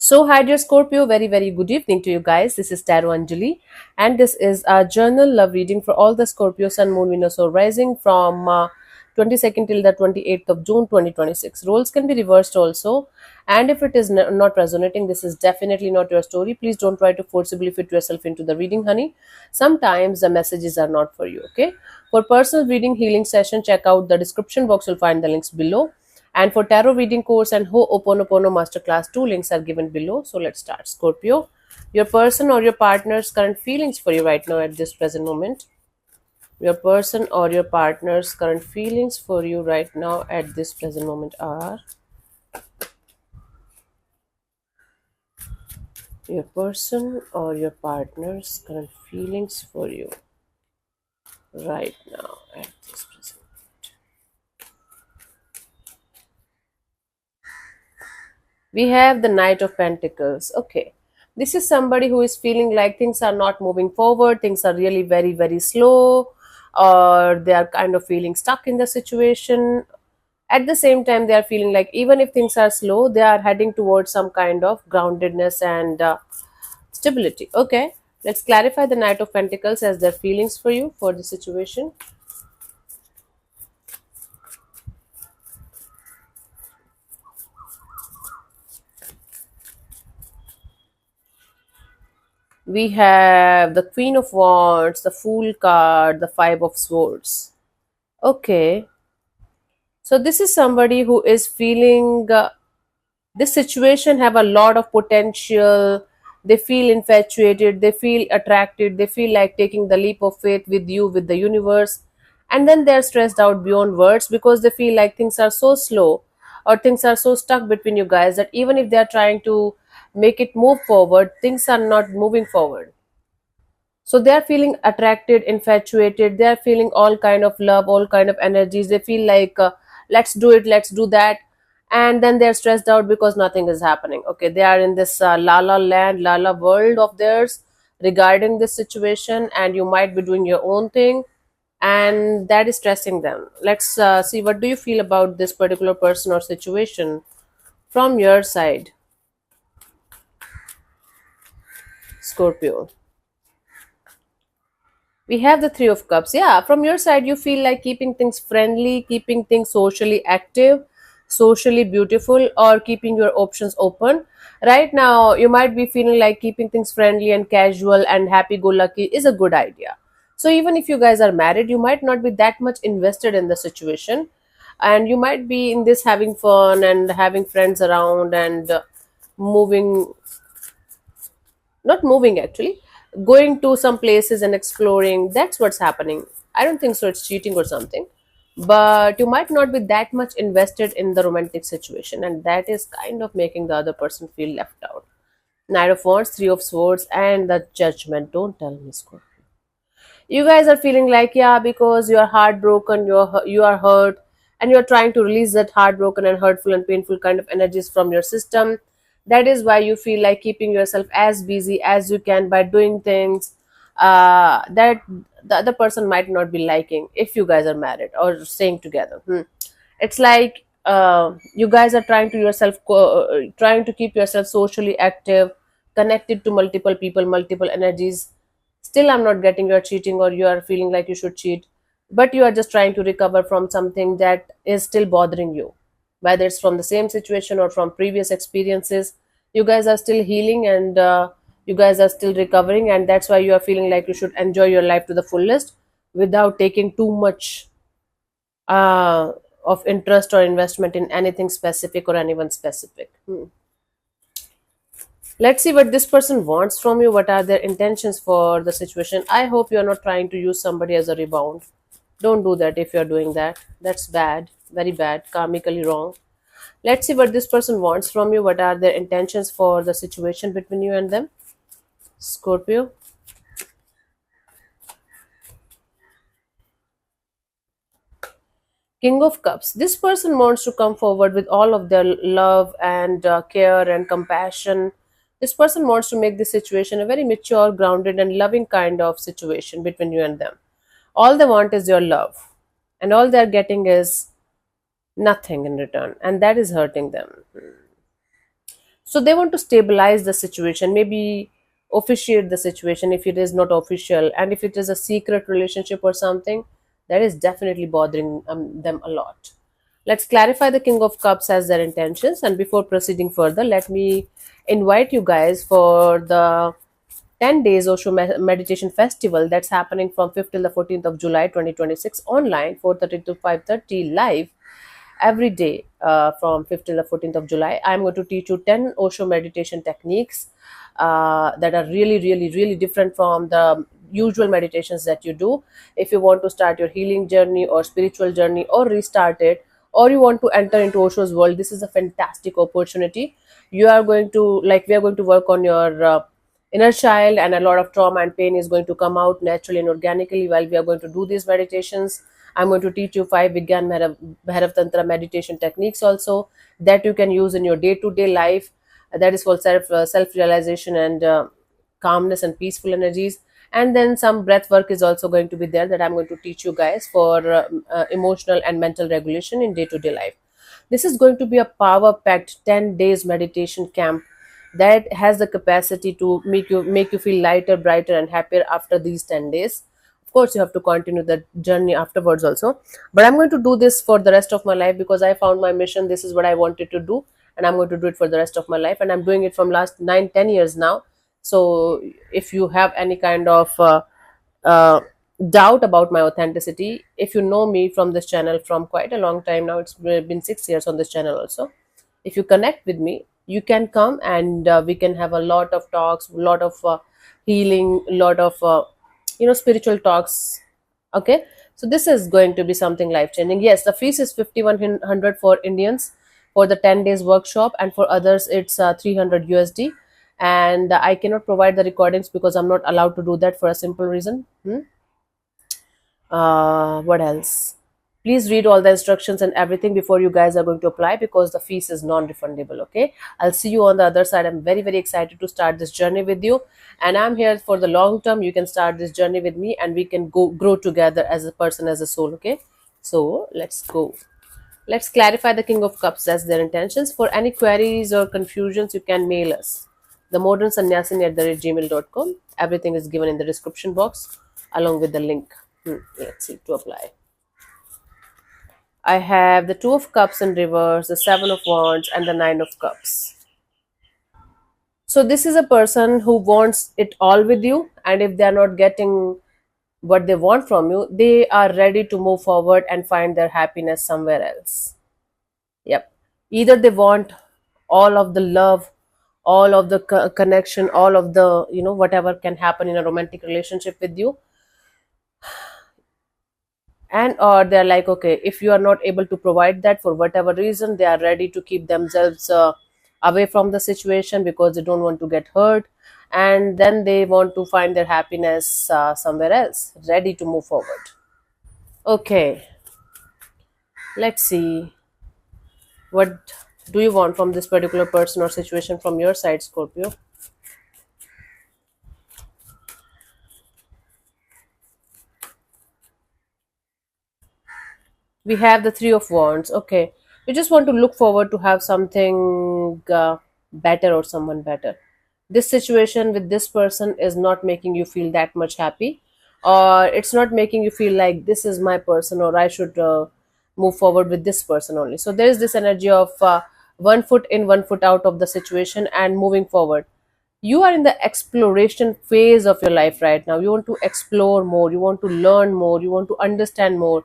So, hi dear Scorpio, very good evening to you guys. This is Tarot Anjali, and this is our journal love reading for all the Scorpio Sun, Moon, Venus, or Rising from 22nd till the 28th of June 2026. Roles can be reversed also, and if it is not resonating, this is definitely not your story. Please don't try to forcibly fit yourself into the reading, honey. Sometimes the messages are not for you, okay? For personal reading healing session, check out the description box, you'll find the links below. And for tarot reading course and Ho'oponopono masterclass, two links are given below. So let's start. Scorpio, your person or your partner's current feelings for you right now at this present moment. Your person or your partner's current feelings for you right now at this present moment are your person or your partner's current feelings for you right now at this present. We have the Knight of Pentacles. Okay. This is somebody who is feeling like things are not moving forward, things are really very slow, or they are kind of feeling stuck in the situation. At the same time, they are feeling like even if things are slow, they are heading towards some kind of groundedness and stability. Okay. Let's clarify the Knight of Pentacles as their feelings for you for the situation. We have the Queen of Wands, the Fool card, the Five of Swords. Okay. So this is somebody who is feeling this situation have a lot of potential. They feel infatuated, they feel attracted, they feel like taking the leap of faith with you, with the universe. And then they're stressed out beyond words because they feel like things are so slow or things are so stuck between you guys that even if they're trying to make it move forward, things are not moving forward. So they are feeling attracted, infatuated, they are feeling all kind of love, all kind of energies. They feel like let's do it, let's do that. And then they're stressed out because nothing is happening. Okay, they are in this la la land, la la world of theirs regarding this situation, and you might be doing your own thing, and that is stressing them. Let's see, what do you feel about this particular person or situation from your side, Scorpio? We have the Three of Cups. Yeah, from your side, you feel like keeping things friendly, keeping things socially active, socially beautiful, or keeping your options open. Right now, you might be feeling like keeping things friendly and casual and happy go lucky is a good idea. So, even if you guys are married, you might not be that much invested in the situation, and you might be in this having fun and having friends around and moving, not moving actually, going to some places and exploring. That's what's happening. I don't think so it's cheating or something, but you might not be that much invested in the romantic situation, and that is kind of making the other person feel left out. Knight of Wands, Three of Swords, and the Judgment. Don't tell me, Scorpio. You guys are feeling like, yeah, because you are heartbroken, you are hurt, and you're trying to release that heartbroken and hurtful and painful kind of energies from your system. That is why you feel like keeping yourself as busy as you can by doing things that the other person might not be liking if you guys are married or staying together. It's like you guys are trying to trying to keep yourself socially active, connected to multiple people, multiple energies. Still, I'm not getting you're cheating or you are feeling like you should cheat, but you are just trying to recover from something that is still bothering you, whether it's from the same situation or from previous experiences. You guys are still healing, and you guys are still recovering, and that's why you are feeling like you should enjoy your life to the fullest without taking too much uh, of interest or investment in anything specific or anyone specific. Let's see what this person wants from you. What are their intentions for the situation? I hope you're not trying to use somebody as a rebound. Don't do that. If you're doing that, that's bad, very bad, karmically wrong. Let's see what this person wants from you. What are their intentions for the situation between you and them, Scorpio? King of Cups. This person wants to come forward with all of their love and care and compassion. This person wants to make this situation a very mature, grounded, and loving kind of situation between you and them. All they want is your love, and all they're getting is nothing in return, and that is hurting them. So they want to stabilize the situation, maybe officiate the situation if it is not official, and if it is a secret relationship or something, that is definitely bothering them a lot. Let's clarify the King of Cups as their intentions. And before proceeding further, let me invite you guys for the 10 days Osho Meditation Festival that's happening from 5th till the 14th of July 2026 online, 4:30 to 5:30 live every day from 5th till the 14th of July. I'm going to teach you 10 Osho meditation techniques that are really, really, really different from the usual meditations that you do. If you want to start your healing journey or spiritual journey or restart it, or you want to enter into Osho's world, this is a fantastic opportunity. You are going to, like, we are going to work on your inner child, and a lot of trauma and pain is going to come out naturally and organically while we are going to do these meditations. I'm going to teach you 5 Vigyan Bhairav Tantra meditation techniques also that you can use in your day-to-day life. That is for self-realization and calmness and peaceful energies. And then some breath work is also going to be there that I'm going to teach you guys for emotional and mental regulation in day-to-day life. This is going to be a power-packed 10 days meditation camp that has the capacity to make you feel lighter, brighter, and happier after these 10 days. Of course, you have to continue the journey afterwards also, but I'm going to do this for the rest of my life because I found my mission. This is what I wanted to do, and I'm going to do it for the rest of my life, and I'm doing it from last 9-10 years now. So if you have any kind of uh, doubt about my authenticity, if you know me from this channel from quite a long time now, it's been 6 years on this channel also. If you connect with me, you can come and we can have a lot of talks, lot of healing, lot of spiritual talks. Okay, so this is going to be something life changing. Yes, the fees is 5100 for Indians for the 10 days workshop, and for others it's 300 USD. And I cannot provide the recordings because I'm not allowed to do that for a simple reason. What else? Please read all the instructions and everything before you guys are going to apply, because the fees is non-refundable. Okay, I'll see you on the other side. I'm very, very excited to start this journey with you, and I'm here for the long term. You can start this journey with me, and we can go grow together as a person, as a soul. Okay, so let's go. Let's clarify the King of Cups as their intentions. For any queries or confusions, you can mail us. The modern gmail.com. Everything is given in the description box along with the link. Let's see to apply. I have the Two of Cups in reverse, the Seven of Wands, and the Nine of Cups. So this is a person who wants it all with you, and if they are not getting what they want from you, they are ready to move forward and find their happiness somewhere else. Yep. Either they want all of the love, all of the connection, all of the, whatever can happen in a romantic relationship with you, and or they're like, okay, if you are not able to provide that for whatever reason, they are ready to keep themselves away from the situation because they don't want to get hurt, and then they want to find their happiness somewhere else, ready to move forward. Okay, let's see, what do you want from this particular person or situation from your side, Scorpio? We have the Three of Wands. Okay, you just want to look forward to have something better or someone better. This situation with this person is not making you feel that much happy, or it's not making you feel like this is my person, or I should move forward with this person only. So there is this energy of one foot in, one foot out of the situation and moving forward. You are in the exploration phase of your life right now. You want to explore more, you want to learn more, you want to understand more,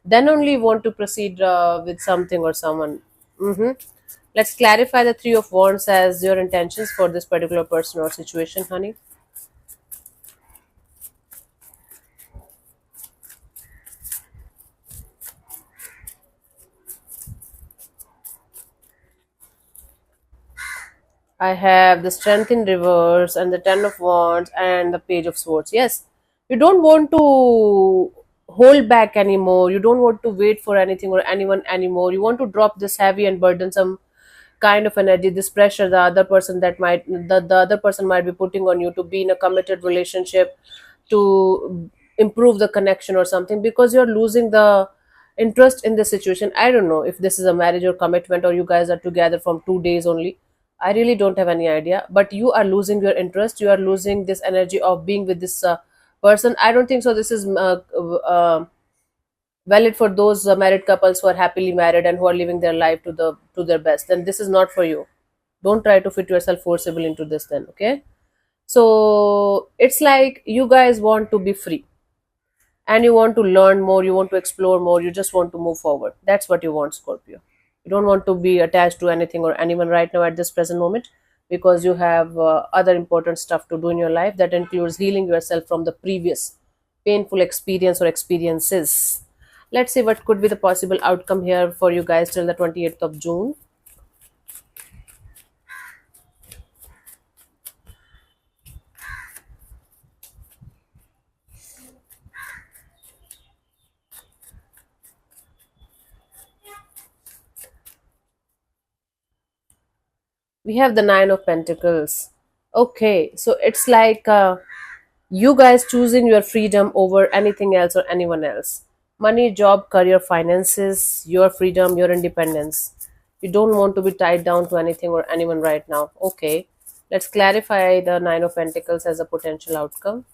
then only you want to proceed with something or someone. hmm Let's clarify the Three of Wands as your intentions for this particular person or situation, honey. I have the Strength in reverse and the Ten of Wands and the Page of Swords. Yes, you don't want to hold back anymore. You don't want to wait for anything or anyone anymore. You want to drop this heavy and burdensome kind of energy, this pressure the other person might be putting on you to be in a committed relationship, to improve the connection or something, because you're losing the interest in the situation. I don't know if this is a marriage or commitment, or you guys are together from 2 days only. I really don't have any idea, but you are losing your interest. You are losing this energy of being with this person. I don't think so. This is valid for those married couples who are happily married and who are living their life to their best. Then this is not for you. Don't try to fit yourself forcibly into this. Then, okay? So it's like you guys want to be free and you want to learn more, you want to explore more, you just want to move forward. That's what you want, Scorpio. You don't want to be attached to anything or anyone right now at this present moment, because you have other important stuff to do in your life that includes healing yourself from the previous painful experience or experiences. Let's see what could be the possible outcome here for you guys till the 28th of June. We have the Nine of Pentacles. Okay, so it's like you guys choosing your freedom over anything else or anyone else. Money, job, career, finances, your freedom, your independence. You don't want to be tied down to anything or anyone right now. Okay, let's clarify the Nine of Pentacles as a potential outcome.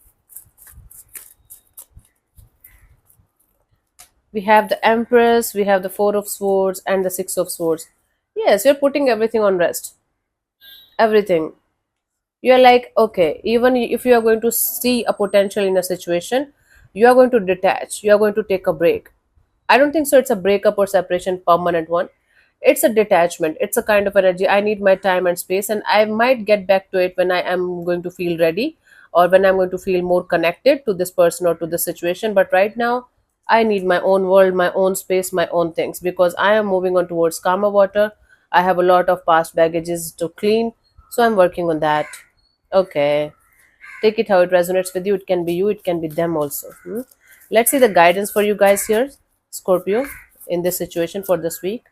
We have the Empress, we have the Four of Swords, and the Six of Swords. Yes, you're putting everything on rest. Everything. You're like, okay, even if you are going to see a potential in a situation, you are going to detach, you are going to take a break. I don't think so it's a breakup or separation permanent one. It's a detachment, it's a kind of energy. I need my time and space, and I might get back to it when I am going to feel ready, or when I'm going to feel more connected to this person or to the situation. But right now I need my own world, my own space, my own things, because I am moving on towards calmer water. I have a lot of past baggages to clean, so I'm working on that. Okay, take it how it resonates with you. It can be you, it can be them also. Let's see the guidance for you guys here, Scorpio, in this situation for this week.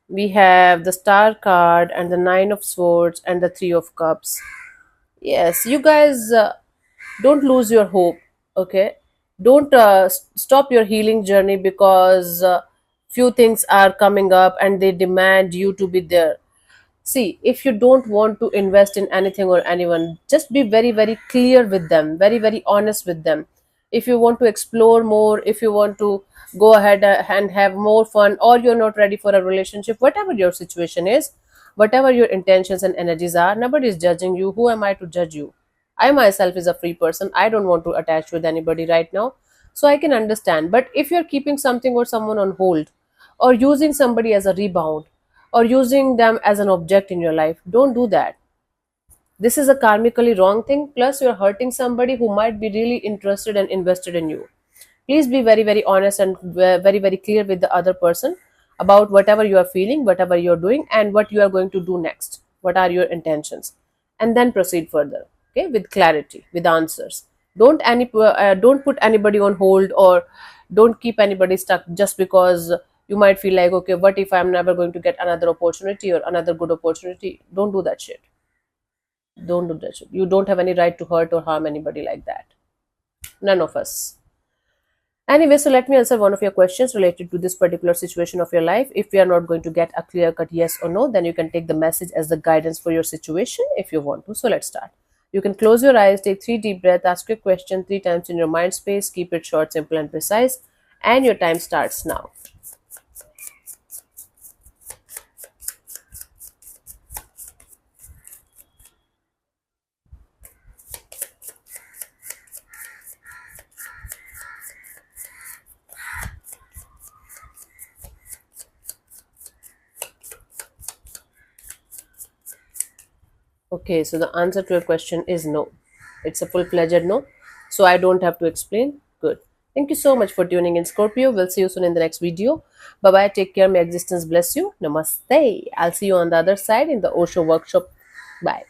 We have the Star card and the Nine of Swords and the Three of Cups. Yes, you guys don't lose your hope. Okay, don't stop your healing journey because few things are coming up and they demand you to be there. See, if you don't want to invest in anything or anyone, just be very, very clear with them, very, very honest with them. If you want to explore more, if you want to go ahead and have more fun, or you're not ready for a relationship, whatever your situation is, whatever your intentions and energies are, nobody is judging you. Who am I to judge you? I myself is a free person. I don't want to attach with anybody right now. So I can understand. But if you're keeping something or someone on hold, or using somebody as a rebound, or using them as an object in your life, don't do that. This is a karmically wrong thing. Plus, you're hurting somebody who might be really interested and invested in you. Please be very, very honest and very, very clear with the other person about whatever you are feeling, whatever you're doing, and what you are going to do next. What are your intentions? And then proceed further. Okay, with clarity, with answers. Don't put anybody on hold, or don't keep anybody stuck just because you might feel like, okay, what if I'm never going to get another opportunity or another good opportunity? Don't do that shit. Don't do that shit. You don't have any right to hurt or harm anybody like that. None of us. Anyway, so let me answer one of your questions related to this particular situation of your life. If we are not going to get a clear cut yes or no, then you can take the message as the guidance for your situation if you want to. So let's start. You can close your eyes, take 3 deep breaths, ask your question 3 times in your mind space, keep it short, simple, and precise, and your time starts now. Okay, so the answer to your question is no. It's a full-fledged no. So I don't have to explain. Good. Thank you so much for tuning in, Scorpio. We'll see you soon in the next video. Bye bye. Take care. May existence bless you. Namaste. I'll see you on the other side in the Osho workshop. Bye.